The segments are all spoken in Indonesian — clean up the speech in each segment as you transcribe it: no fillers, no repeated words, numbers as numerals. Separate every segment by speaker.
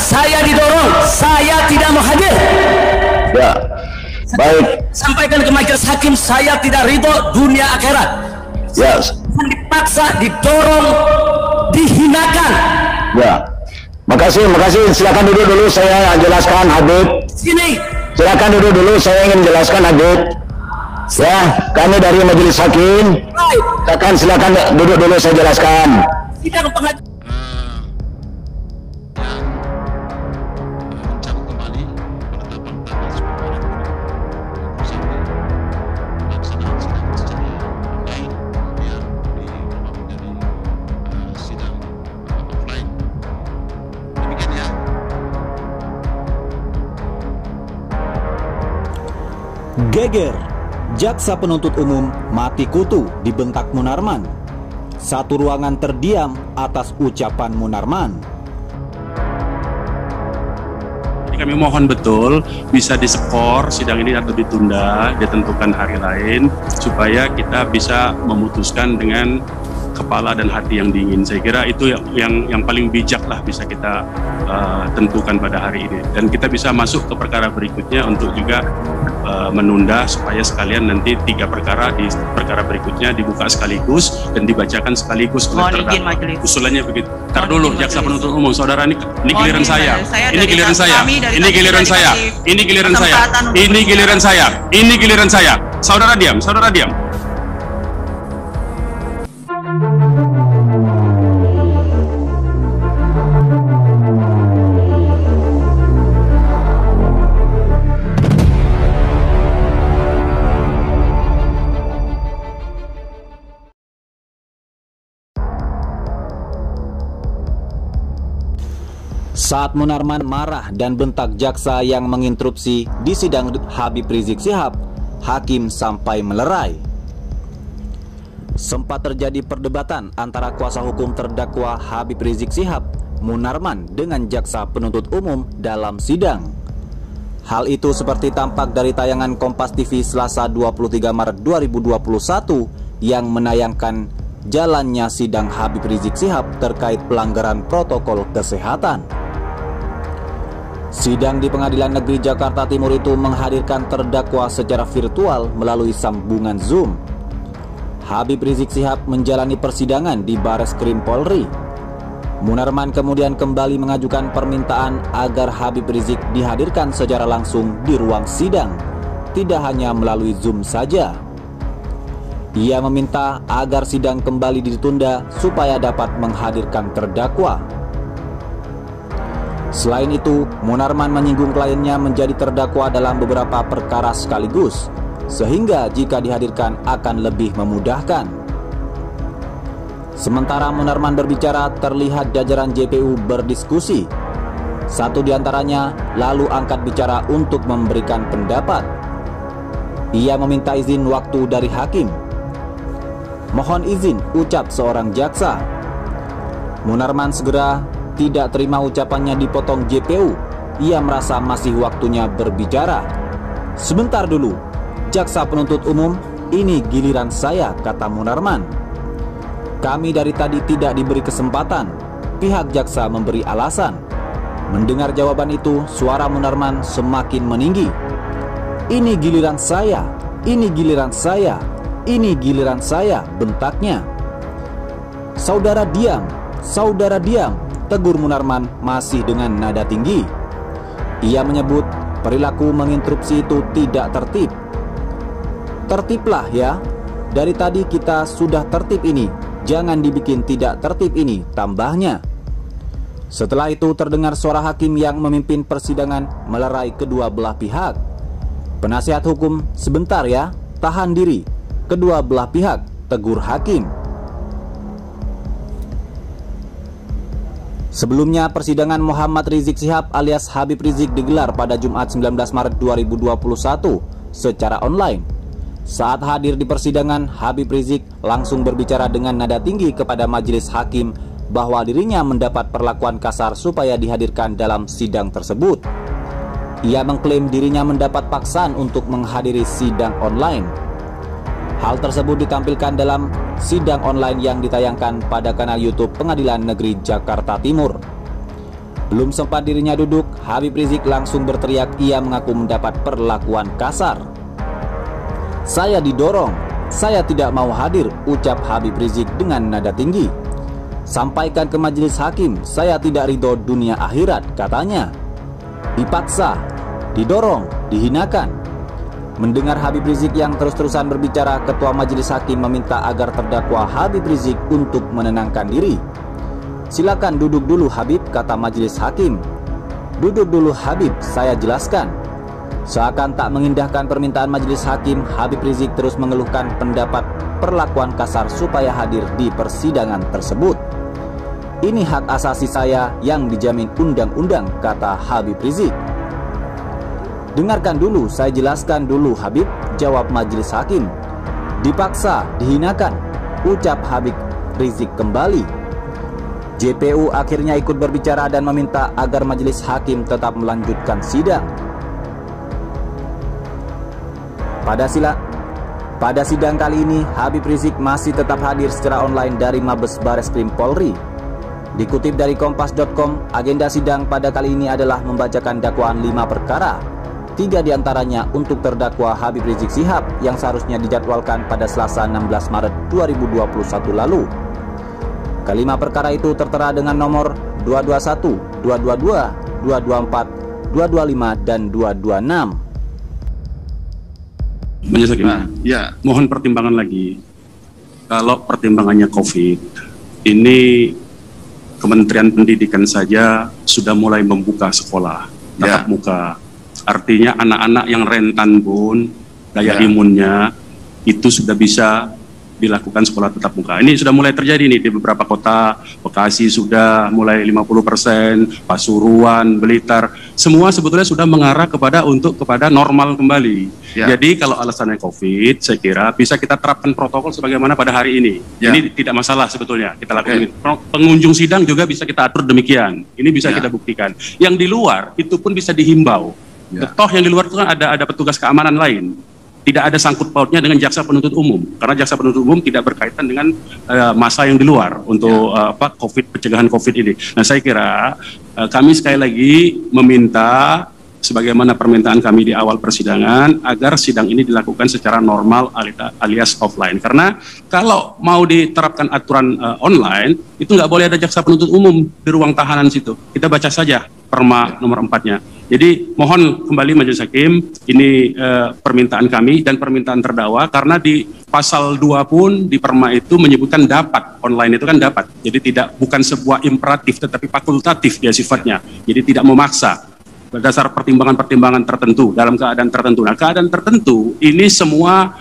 Speaker 1: saya didorong, saya tidak mau hadir.
Speaker 2: Ya, baik.
Speaker 1: Sampaikan ke majelis hakim, saya tidak ridho dunia akhirat.
Speaker 2: Ya,
Speaker 1: Dipaksa, didorong, dihinakan.
Speaker 2: ya. Makasih. Silakan duduk dulu, saya jelaskan Habib.
Speaker 1: Sini.
Speaker 2: Silakan duduk dulu, saya ingin jelaskan Habib. Ya, kami dari majelis hakim. Silakan duduk dulu, saya jelaskan.
Speaker 1: Sidang pengadilan.
Speaker 3: Mencabut kembali penetapan tanggal 10 Maret 2021 pelaksanaan sidang secara online kemudian dirubah menjadi sidang offline. Demikian ya.
Speaker 4: Geger, jaksa penuntut umum mati kutu dibentak Munarman. Satu ruangan terdiam atas ucapan Munarman.
Speaker 5: Jadi kami mohon betul bisa diskor sidang ini atau ditunda, ditentukan hari lain supaya kita bisa memutuskan dengan kepala dan hati yang dingin. Saya kira itu yang paling bijak lah bisa kita tentukan pada hari ini. Dan kita bisa masuk ke perkara berikutnya untuk juga menunda supaya sekalian nanti 3 perkara di perkara berikutnya dibuka sekaligus dan dibacakan sekaligus oleh terdakwa. Usulannya begitu. Ntar dulu jaksa penuntut umum, saudara, ini giliran saya. Ini giliran saya. Ini giliran saya. Ini giliran saya. Ini giliran saya. Ini giliran saya. Saudara diam, saudara diam.
Speaker 4: Saat Munarman marah dan bentak jaksa yang menginterupsi di sidang Habib Rizik Syihab, hakim sampai melerai. Sempat terjadi perdebatan antara kuasa hukum terdakwa Habib Rizik Syihab, Munarman, dengan jaksa penuntut umum dalam sidang. Hal itu seperti tampak dari tayangan Kompas TV Selasa 23 Maret 2021 yang menayangkan jalannya sidang Habib Rizik Syihab terkait pelanggaran protokol kesehatan. Sidang di Pengadilan Negeri Jakarta Timur itu menghadirkan terdakwa secara virtual melalui sambungan Zoom. Habib Rizik Syihab menjalani persidangan di Bareskrim Polri. Munarman kemudian kembali mengajukan permintaan agar Habib Rizik dihadirkan secara langsung di ruang sidang, tidak hanya melalui Zoom saja. Ia meminta agar sidang kembali ditunda supaya dapat menghadirkan terdakwa. Selain itu, Munarman menyinggung kliennya menjadi terdakwa dalam beberapa perkara sekaligus, sehingga jika dihadirkan akan lebih memudahkan. Sementara Munarman berbicara, terlihat jajaran JPU berdiskusi. Satu di antaranya lalu angkat bicara untuk memberikan pendapat. Ia meminta izin waktu dari hakim. "Mohon izin," ucap seorang jaksa. Munarman segera tidak terima ucapannya dipotong JPU. Ia merasa masih waktunya berbicara. "Sebentar dulu, jaksa penuntut umum, ini giliran saya," kata Munarman. "Kami dari tadi tidak diberi kesempatan." Pihak jaksa memberi alasan. Mendengar jawaban itu, suara Munarman semakin meninggi. "Ini giliran saya, ini giliran saya, ini giliran saya," bentaknya. "Saudara diam, saudara diam," tegur Munarman masih dengan nada tinggi. Ia menyebut perilaku menginterupsi itu tidak tertib. "Tertiblah ya, dari tadi kita sudah tertib ini, jangan dibikin tidak tertib ini," tambahnya. Setelah itu terdengar suara hakim yang memimpin persidangan melerai kedua belah pihak. "Penasihat hukum, sebentar ya, tahan diri, kedua belah pihak," tegur hakim. Sebelumnya, persidangan Muhammad Rizik Syihab alias Habib Rizik digelar pada Jumat 19 Maret 2021 secara online. Saat hadir di persidangan, Habib Rizik langsung berbicara dengan nada tinggi kepada majelis hakim bahwa dirinya mendapat perlakuan kasar supaya dihadirkan dalam sidang tersebut. Ia mengklaim dirinya mendapat paksaan untuk menghadiri sidang online. Hal tersebut ditampilkan dalam sidang online yang ditayangkan pada kanal YouTube Pengadilan Negeri Jakarta Timur. Belum sempat dirinya duduk, Habib Rizik langsung berteriak. Ia mengaku mendapat perlakuan kasar. "Saya didorong, saya tidak mau hadir," ucap Habib Rizik dengan nada tinggi. "Sampaikan ke majelis hakim, saya tidak ridho dunia akhirat," katanya. Dipaksa, didorong, dihinakan. Mendengar Habib Rizik yang terus-terusan berbicara, Ketua Majelis Hakim meminta agar terdakwa Habib Rizik untuk menenangkan diri. "Silakan duduk dulu Habib," kata majelis hakim. "Duduk dulu Habib, saya jelaskan." Seakan tak mengindahkan permintaan majelis hakim, Habib Rizik terus mengeluhkan pendapat perlakuan kasar supaya hadir di persidangan tersebut. "Ini hak asasi saya yang dijamin undang-undang," kata Habib Rizik. "Dengarkan dulu, saya jelaskan dulu Habib," jawab majelis hakim. "Dipaksa, dihinakan," ucap Habib Rizik kembali. JPU akhirnya ikut berbicara dan meminta agar majelis hakim tetap melanjutkan sidang. Pada sidang kali ini, Habib Rizik masih tetap hadir secara online dari Mabes Bareskrim Polri. Dikutip dari Kompas.com, agenda sidang pada kali ini adalah membacakan dakwaan 5 perkara. 3 diantaranya untuk terdakwa Habib Rizik Syihab yang seharusnya dijadwalkan pada Selasa 16 Maret 2021 lalu. Kelima perkara itu tertera dengan nomor 221, 222, 224, 225, dan 226.
Speaker 5: Majelis Hakim, mohon pertimbangan lagi. Kalau pertimbangannya COVID, ini Kementerian Pendidikan saja sudah mulai membuka sekolah tatap muka. Artinya anak-anak yang rentan pun daya imunnya itu sudah bisa dilakukan sekolah tatap muka. Ini sudah mulai terjadi nih di beberapa kota. Bekasi sudah mulai 50%, Pasuruan, Blitar, semua sebetulnya sudah mengarah kepada normal kembali. Jadi kalau alasannya COVID, saya kira bisa kita terapkan protokol sebagaimana pada hari ini. Ini tidak masalah sebetulnya kita lakukan. Pengunjung sidang juga bisa kita atur demikian. Ini bisa kita buktikan. Yang di luar itu pun bisa dihimbau. Toh yang di luar itu kan ada petugas keamanan lain. Tidak ada sangkut pautnya dengan jaksa penuntut umum, karena jaksa penuntut umum tidak berkaitan dengan masa yang di luar untuk pencegahan COVID ini. Nah, saya kira kami sekali lagi meminta, sebagaimana permintaan kami di awal persidangan, agar sidang ini dilakukan secara normal alias offline. Karena kalau mau diterapkan aturan online, itu nggak boleh ada jaksa penuntut umum di ruang tahanan situ. Kita baca saja Perma nomor 4-nya. Jadi mohon kembali Majelis Hakim, ini permintaan kami dan permintaan terdakwa, karena di pasal 2 pun di Perma itu menyebutkan dapat, online itu kan dapat. Jadi bukan sebuah imperatif tetapi fakultatif dia sifatnya. Jadi tidak memaksa berdasar pertimbangan-pertimbangan tertentu dalam keadaan tertentu. Nah, keadaan tertentu ini semua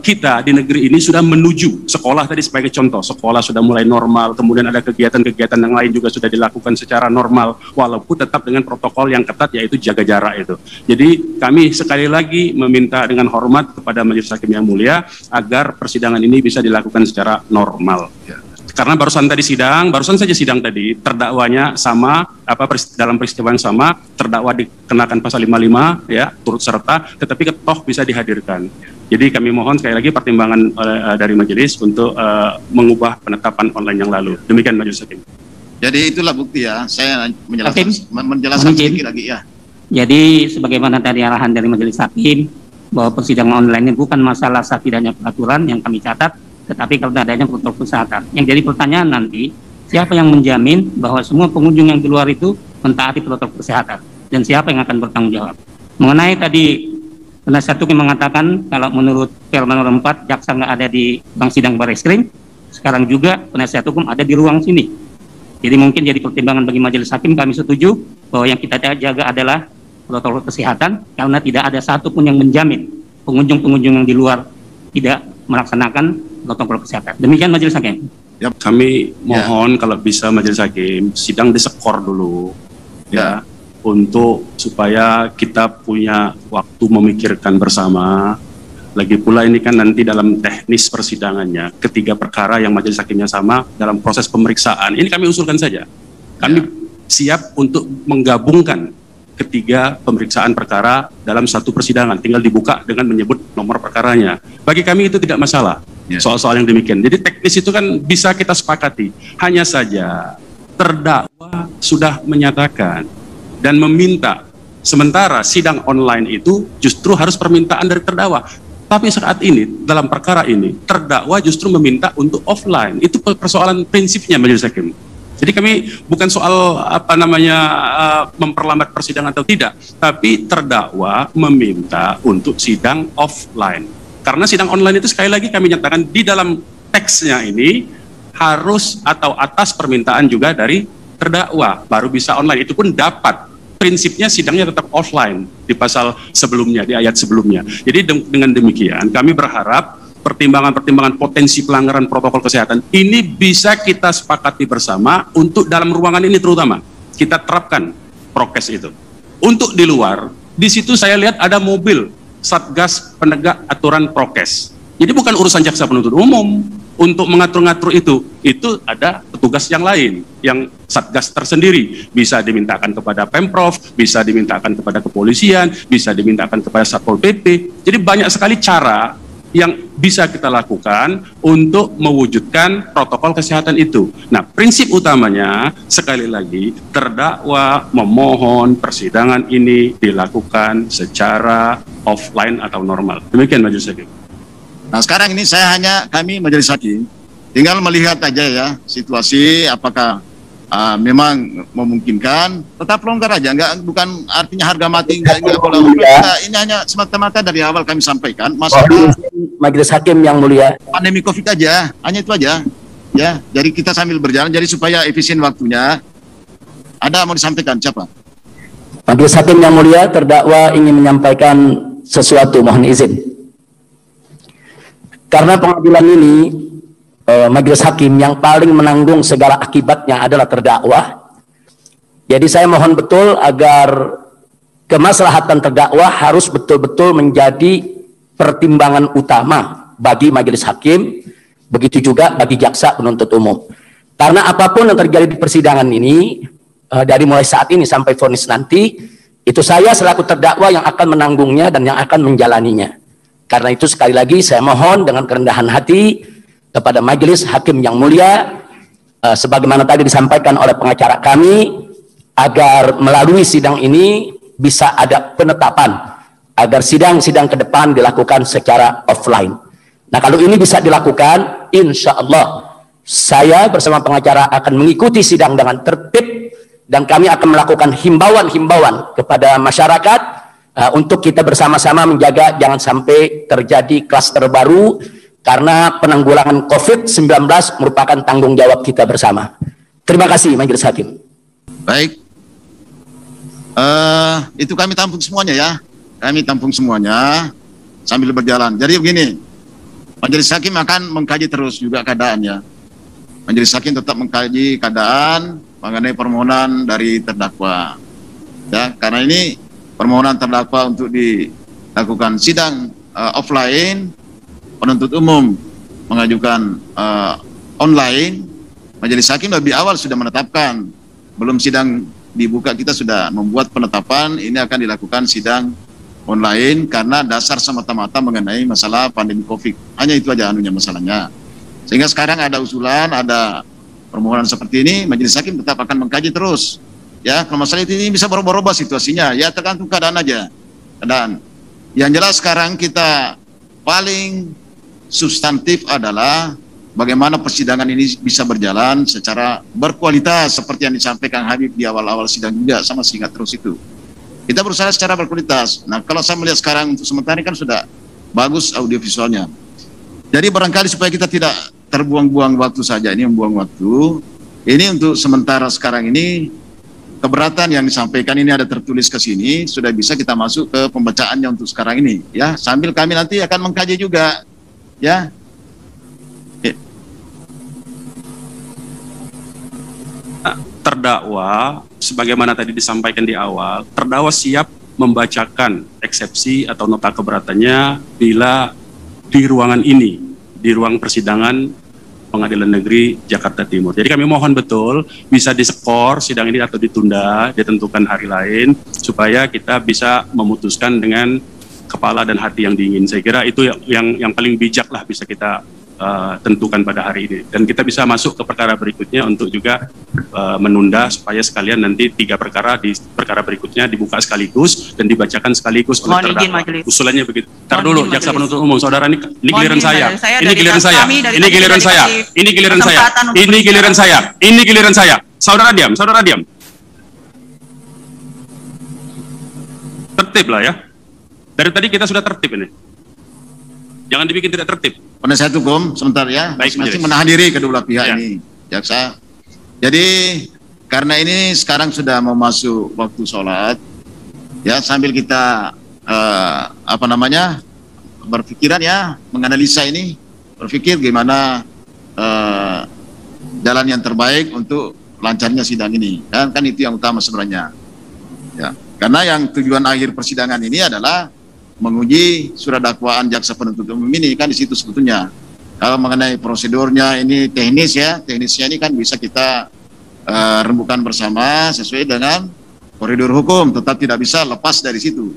Speaker 5: kita di negeri ini sudah menuju. Sekolah tadi sebagai contoh, sekolah sudah mulai normal, kemudian ada kegiatan-kegiatan yang lain juga sudah dilakukan secara normal, walaupun tetap dengan protokol yang ketat, yaitu jaga jarak itu. Jadi kami sekali lagi meminta dengan hormat kepada Majelis Hakim yang mulia agar persidangan ini bisa dilakukan secara normal. Karena barusan saja sidang tadi, terdakwanya sama, dalam peristiwa yang sama, terdakwa dikenakan pasal 55, turut serta, tetapi toh bisa dihadirkan. Jadi kami mohon sekali lagi pertimbangan dari majelis untuk mengubah penetapan online yang lalu. Demikian Majelis Hakim.
Speaker 3: Jadi itulah bukti ya, saya menjelaskan sedikit lagi ya.
Speaker 6: Jadi sebagaimana tadi arahan dari Majelis Hakim, bahwa persidangan online ini bukan masalah sah tidaknya peraturan yang kami catat, tetapi kalau adanya protokol kesehatan. Yang jadi pertanyaan nanti, siapa yang menjamin bahwa semua pengunjung yang di luar itu mentaati protokol kesehatan, dan siapa yang akan bertanggung jawab? Mengenai tadi penasihat hukum mengatakan kalau menurut Perma nomor 4 jaksa nggak ada di ruang sidang Bareskrim, sekarang juga penasihat hukum ada di ruang sini. Jadi mungkin jadi pertimbangan bagi majelis hakim, kami setuju bahwa yang kita jaga adalah protokol kesehatan, karena tidak ada satupun yang menjamin pengunjung-pengunjung yang di luar tidak melaksanakan protokol kesehatan. Demikian majelis hakim.
Speaker 5: Kami mohon kalau bisa majelis hakim sidang disekor dulu untuk supaya kita punya waktu memikirkan bersama. Lagi pula ini kan nanti dalam teknis persidangannya, ketiga perkara yang majelis hakimnya sama dalam proses pemeriksaan. Ini kami usulkan saja. Kami siap untuk menggabungkan ketiga pemeriksaan perkara dalam satu persidangan, tinggal dibuka dengan menyebut nomor perkaranya. Bagi kami itu tidak masalah, soal-soal yang demikian. Jadi teknis itu kan bisa kita sepakati. Hanya saja terdakwa sudah menyatakan dan meminta, sementara sidang online itu justru harus permintaan dari terdakwa. Tapi saat ini dalam perkara ini terdakwa justru meminta untuk offline. Itu persoalan prinsipnya Majelis Hakim. Jadi kami bukan soal memperlambat persidangan atau tidak, tapi terdakwa meminta untuk sidang offline. Karena sidang online itu sekali lagi kami nyatakan di dalam teksnya ini harus atau atas permintaan juga dari terdakwa baru bisa online. Itu pun dapat. Prinsipnya sidangnya tetap offline di pasal sebelumnya, di ayat sebelumnya. Jadi dengan demikian kami berharap pertimbangan-pertimbangan potensi pelanggaran protokol kesehatan ini bisa kita sepakati bersama untuk dalam ruangan ini terutama kita terapkan prokes itu. Untuk di luar, di situ saya lihat ada mobil Satgas Penegak Aturan Prokes. Jadi bukan urusan jaksa penuntut umum untuk mengatur-ngatur itu ada petugas yang lain, yang Satgas tersendiri. Bisa dimintakan kepada Pemprov, bisa dimintakan kepada kepolisian, bisa dimintakan kepada Satpol PP. Jadi banyak sekali cara yang bisa kita lakukan untuk mewujudkan protokol kesehatan itu. Nah, prinsip utamanya sekali lagi terdakwa memohon persidangan ini dilakukan secara offline atau normal. Demikian Majelis Hakim.
Speaker 3: Nah, sekarang ini kami Majelis Hakim tinggal melihat aja ya situasi apakah memang memungkinkan, tetap longgar aja, bukan artinya harga mati, enggak boleh. Ini hanya semata-mata dari awal kami sampaikan masalah
Speaker 1: Majelis Hakim yang mulia,
Speaker 3: pandemi COVID aja, hanya itu aja. Ya, jadi kita sambil berjalan, jadi supaya efisien waktunya. Ada mau disampaikan siapa?
Speaker 1: Majelis Hakim yang mulia, terdakwa ingin menyampaikan sesuatu, mohon izin. Karena pengadilan ini Majelis Hakim yang paling menanggung segala akibatnya adalah terdakwa. Jadi saya mohon betul agar kemaslahatan terdakwa harus betul-betul menjadi pertimbangan utama bagi Majelis Hakim, begitu juga bagi jaksa penuntut umum. Karena apapun yang terjadi di persidangan ini, dari mulai saat ini sampai vonis nanti, itu saya selaku terdakwa yang akan menanggungnya dan yang akan menjalaninya. Karena itu sekali lagi saya mohon dengan kerendahan hati kepada Majelis Hakim yang mulia, sebagaimana tadi disampaikan oleh pengacara kami, agar melalui sidang ini bisa ada penetapan, agar sidang-sidang ke depan dilakukan secara offline. Nah, kalau ini bisa dilakukan, insya Allah saya bersama pengacara akan mengikuti sidang dengan tertib, dan kami akan melakukan himbauan-himbauan kepada masyarakat untuk kita bersama-sama menjaga jangan sampai terjadi klaster baru, karena penanggulangan COVID-19 merupakan tanggung jawab kita bersama. Terima kasih Majelis Hakim.
Speaker 3: Baik, itu kami tampung semuanya ya. Kami tampung semuanya sambil berjalan. Jadi begini, Majelis Hakim akan mengkaji terus juga keadaannya. Majelis Hakim tetap mengkaji keadaan mengenai permohonan dari terdakwa. Ya, karena ini permohonan terdakwa untuk dilakukan sidang offline, penuntut umum mengajukan online. Majelis Hakim lebih awal sudah menetapkan, belum sidang dibuka kita sudah membuat penetapan ini akan dilakukan sidang online karena dasar semata-mata mengenai masalah pandemi COVID. Hanya itu aja masalahnya. Sehingga sekarang ada usulan, ada permohonan seperti ini, Majelis Hakim tetap akan mengkaji terus. Ya, kalau masalah ini bisa berubah-ubah situasinya, ya tergantung keadaan aja. Keadaan. Yang jelas sekarang kita paling substantif adalah bagaimana persidangan ini bisa berjalan secara berkualitas seperti yang disampaikan Habib di awal-awal sidang juga, sama singkat terus itu. Kita berusaha secara berkualitas. Nah, kalau saya melihat sekarang untuk sementara ini kan sudah bagus audiovisualnya. Jadi barangkali supaya kita tidak terbuang-buang waktu saja, ini membuang waktu. Ini untuk sementara sekarang ini keberatan yang disampaikan ini ada tertulis ke sini, sudah bisa kita masuk ke pembacaannya untuk sekarang ini ya. Sambil kami nanti akan mengkaji juga. Ya,
Speaker 5: terdakwa, sebagaimana tadi disampaikan di awal, terdakwa siap membacakan eksepsi atau nota keberatannya bila di ruangan ini, di ruang persidangan Pengadilan Negeri Jakarta Timur. Jadi kami mohon betul bisa diskor sidang ini atau ditunda, ditentukan hari lain, supaya kita bisa memutuskan dengan kepala dan hati yang dingin. Saya kira itu yang paling bijak lah bisa kita tentukan pada hari ini, dan kita bisa masuk ke perkara berikutnya untuk juga menunda supaya sekalian nanti 3 perkara di perkara berikutnya dibuka sekaligus dan dibacakan sekaligus oleh terdakwa. Usulannya begitu. Ntar dulu, jaksa penuntut umum, saudara, ini giliran saya, ini giliran saya, ini giliran saya, ini giliran saya, ini giliran saya, ini giliran saya. Saudara diam, saudara diam. Tertib lah ya. Dari tadi kita sudah tertib ini. Jangan dibikin tidak tertib.
Speaker 3: Penasihat hukum, sebentar ya, masing-masing menahan diri kedua belah pihak ini, jaksa. Jadi karena ini sekarang sudah mau masuk waktu sholat, ya sambil kita berpikiran ya, menganalisa ini, berpikir gimana jalan yang terbaik untuk lancarnya sidang ini. Kan itu yang utama sebenarnya. Ya, karena yang tujuan akhir persidangan ini adalah menguji surat dakwaan jaksa penuntut umum ini, kan di situ sebetulnya. Kalau mengenai prosedurnya ini teknis ya, teknisnya ini kan bisa kita rembukan bersama sesuai dengan koridor hukum, tetap tidak bisa lepas dari situ.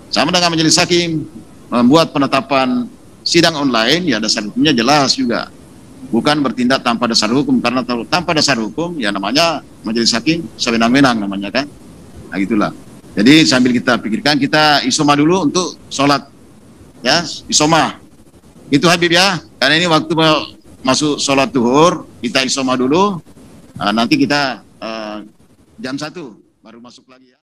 Speaker 3: Sama dengan majelis hakim membuat penetapan sidang online, ya dasar hukumnya jelas juga. Bukan bertindak tanpa dasar hukum, karena tanpa dasar hukum ya namanya majelis hakim sewenang-wenang namanya kan. Nah gitulah. Jadi sambil kita pikirkan, kita isoma dulu untuk sholat, ya isoma. Itu Habib ya, karena ini waktu masuk sholat zuhur, kita isoma dulu. Nanti kita jam 1 baru masuk lagi ya.